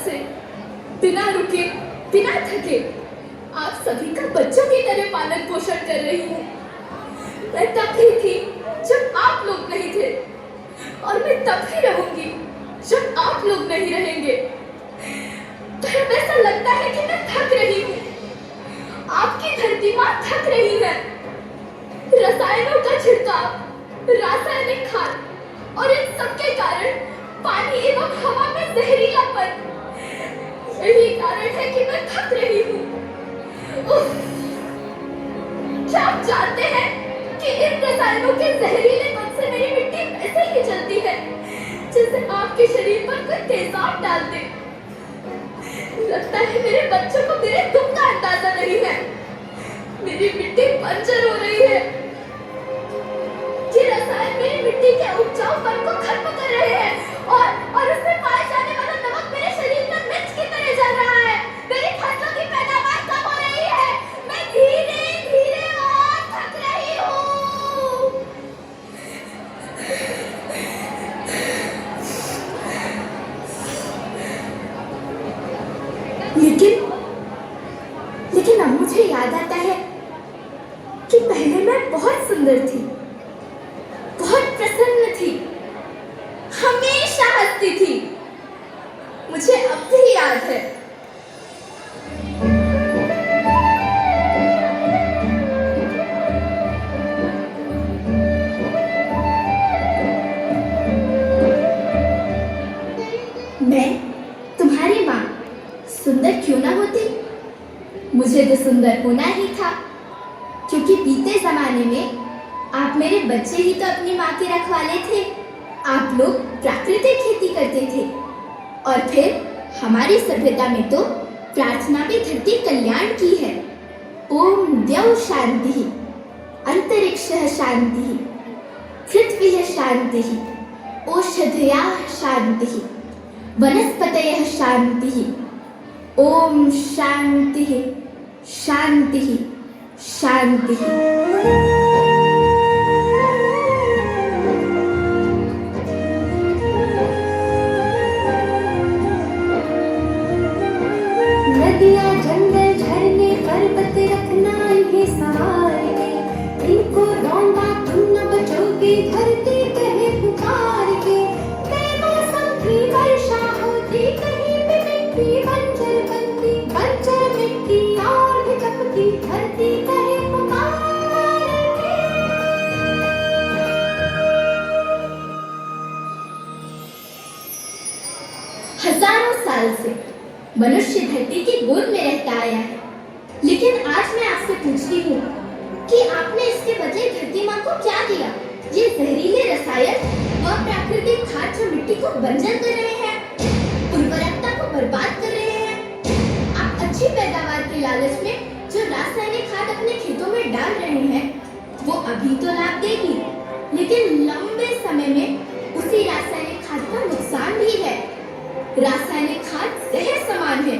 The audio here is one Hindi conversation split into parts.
से बिना रुके, बिना थके आप सभी का बच्चों की तरह पालन पोषण कर रही हूँ। मैं तब ही थी जब आप लोग नहीं थे, और मैं तब ही रहूंगी जब आप लोग नहीं रहेंगे। पर अब ऐसा लगता है कि मैं थक रही हूँ। आपकी धरती माँ थक रही है। रसायनों का छिड़काव, रासायनिक खाद और इन सबके कारण पानी एवं हवा में जहरीलापन, यही कारण है कि मैं थक रही हूँ। क्या आप जानते हैं कि इन रसायनों के जहरीले पन से मेरी मिट्टी वैसे ही चलती है जैसे आपके शरीर पर कोई तेजाब डाल दे। लगता है मेरे बच्चों को मेरे दुख का अंदाजा नहीं है। मेरी मिट्टी बंजर हो रही है। ये रसायन मेरी मिट्टी के उपजाऊपन को खत्म कर रहे हैं और उसमें पाए जाने वाला नमक मेरे शरीर में मिर्च की तरह जल रहा है। मेरी फसलों की पैदावार कम हो रही है। मैं धीरे धीरे और थक रही हूँ। लेकिन अब मुझे याद आता है कि पहले मैं बहुत सुंदर थी, बहुत प्रसन्न थी, हमेशा हंसती थी। मुझे अब भी याद है। मैं तुम्हारी माँ सुंदर क्यों ना होती, मुझे तो सुंदर होना ही था, क्योंकि बीते जमाने में आप मेरे बच्चे ही तो अपनी माँ के रखवाले थे। आप लोग प्राकृतिक खेती करते थे, और फिर हमारी सभ्यता में तो प्रार्थना भी धरती कल्याण की है। ओम द्यौ शांति, अंतरिक्षः शांति, पृथ्वी शांति, ओषधयः शांति, वनस्पतयः शांति। ओम शांति शांति शांति। नदियाँ जंगल झरने पर्वत रखना इन्हें संभाल के, इनको रौंदा तुम न बचोगे धरती कहे पुकार के। बेमौसम की वर्षा होती कहीं पे मिट्टी बंजर बनती, बंजर मिट्टी और भी तपती धरती कहे पुकार के। हजारों साल से मनुष्य धरती की गोद में रहता आया है, लेकिन आज मैं आपसे पूछती हूँ कि आपने इसके बदले धरती माँ को क्या दिया? ये जहरीले रसायन और प्राकृतिक खाद जो मिट्टी को बंजर कर रहे हैं, उर्वरकता को बर्बाद कर रहे हैं। आप अच्छी पैदावार के लालच में जो रासायनिक खाद अपने खेतों में डाल रहे हैं, वो अभी तो लाभ देगी, लेकिन लंबे समय में उसी रासायनिक खाद का नुकसान भी है। रासायनिक खाद जहर समान है,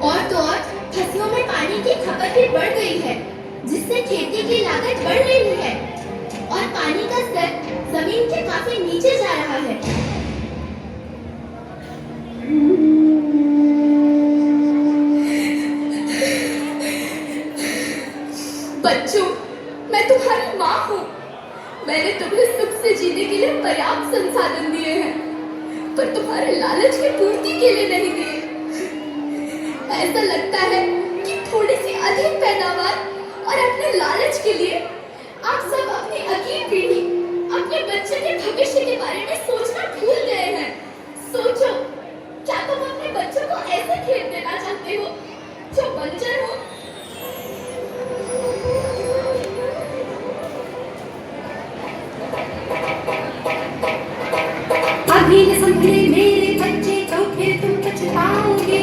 और तो और फसलों में पानी की खपत भी बढ़ गई है, जिससे खेती की लागत बढ़ रही है और पानी का स्तर जमीन के काफी नीचे जा रहा है। बच्चों, मैं तुम्हारी माँ हूँ। मैंने तुम्हें सुख से जीने के लिए पर्याप्त संसाधन दिए हैं, पर तुम्हारे लालच की पूर्ति के लिए नहीं दिए। ऐसा लगता है कि थोड़ी सी अधिक पैदावार और अपने लालच के लिए आप सब अपनी अगली पीढ़ी, अपने बच्चे के भविष्य के बारे में सोचना भूल गए हैं। सोचो, क्या तुम अपने बच्चों को ऐसे खेत देना चाहते हो जो बंजर हो? अभी न संभले मेरे बच्चे तो फिर तुम पछताओगे।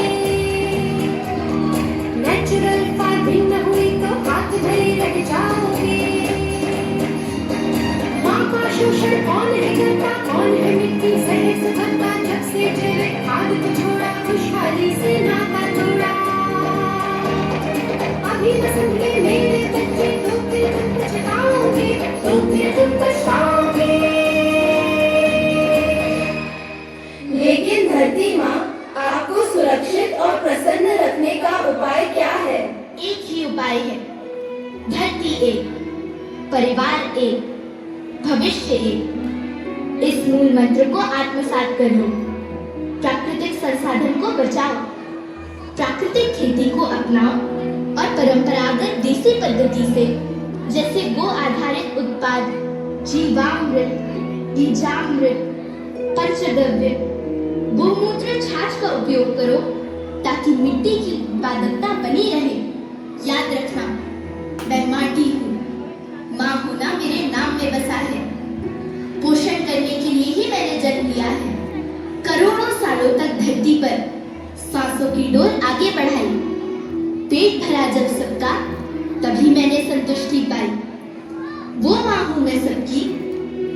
नेचुरल फार्मिंग न हुई तो हाथ धरे रह जाओगे। माँ का शोषण कौन है करता, कौन है मिट्टी सहज भरता, जब से जैविक खाद को छोड़ा खुशहाली से नाता तोड़ा। अभी न संभले मेरे बच्चे तो फिर तुम पछताओगे, तो फिर तुम पछताओगे। लेकिन धरती माँ आपको सुरक्षित और प्रसन्न रखने का उपाय क्या है? एक ही उपाय है। धरती एक, परिवार एक, भविष्य एक। इस मूल मंत्र को आत्मसात कर लो। प्राकृतिक संसाधन को बचाओ, प्राकृतिक खेती को अपनाओ और परंपरागत देसी पद्धति से जैसे गो आधारित उत्पाद, जीवामृत, बीजामृत, पंचगव्य, गोमूत्र, छाछ का उपयोग करो ताकि मिट्टी की उत्पादकता बनी रहे। याद रखना, मैं माटी हूँ, माँ होना मेरे नाम में बसा है। पोषण करने के लिए ही मैंने जन्म लिया है। करोड़ों सालों तक धरती पर सांसों की डोर आगे बढ़ाई। पेट भरा जब सबका, तभी मैंने संतुष्टि पाई। वो माँ हूँ मैं सबकी,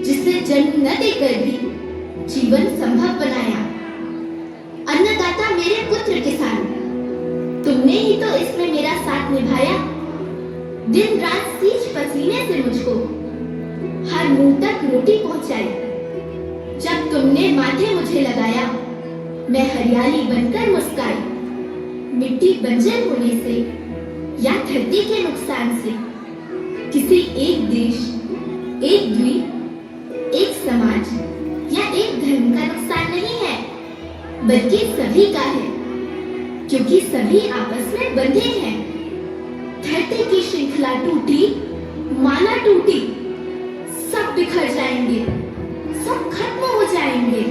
जिसे जन्म न देकर भी जीवन संभव बनाया। अन्नदाता मेरे पुत्र किसान, तुमने ही तो इसमें मेरा साथ निभाया। दिन रात सींच पसीने से मुझको हर मुंह तक रोटी पहुंचाई। जब तुमने माथे मुझे लगाया, मैं हरियाली बनकर मुस्काई। मिट्टी बंजर होने से या धरती के नुकसान से किसी एक देश, एक द्वीप, एक समाज या एक धर्म का नुकसान नहीं है, बल्कि सभी का है, क्योंकि सभी आपस में बंधे हैं। धरती की श्रृंखला टूटी, माला टूटी, सब बिखर जाएंगे, सब खत्म हो जाएंगे।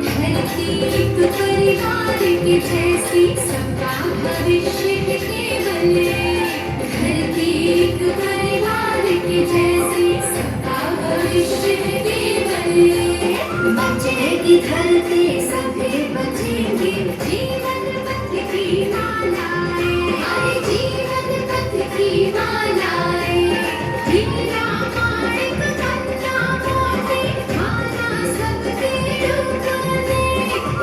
धरती एक परिवार की जैसी, सबका भविष्य है केवल एक। धरती एक परिवार की जैसी, सबका भविष्य है केवल एक। बचेगी धरती, सभी बचेंगे, जीवन पथ की मालाएं, हरे जीवन पथ की मालाएं। हीरा माणिक गंगा मोती, माला सबके रूप में।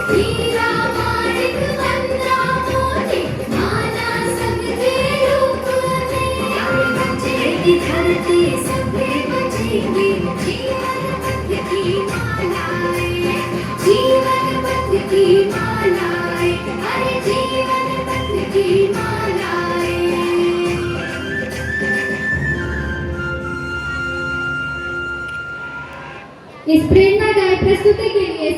हीरा माणिक गंगा मोती, माला सबके रूप में। बचेगी धरती, सभी बचेंगे, जीवन पथ की मालाएं, जीवन पथ की मालाएं, हरे जीवन पथ की मालाएं। इस प्रेरणादायक प्रस्तुति के लिए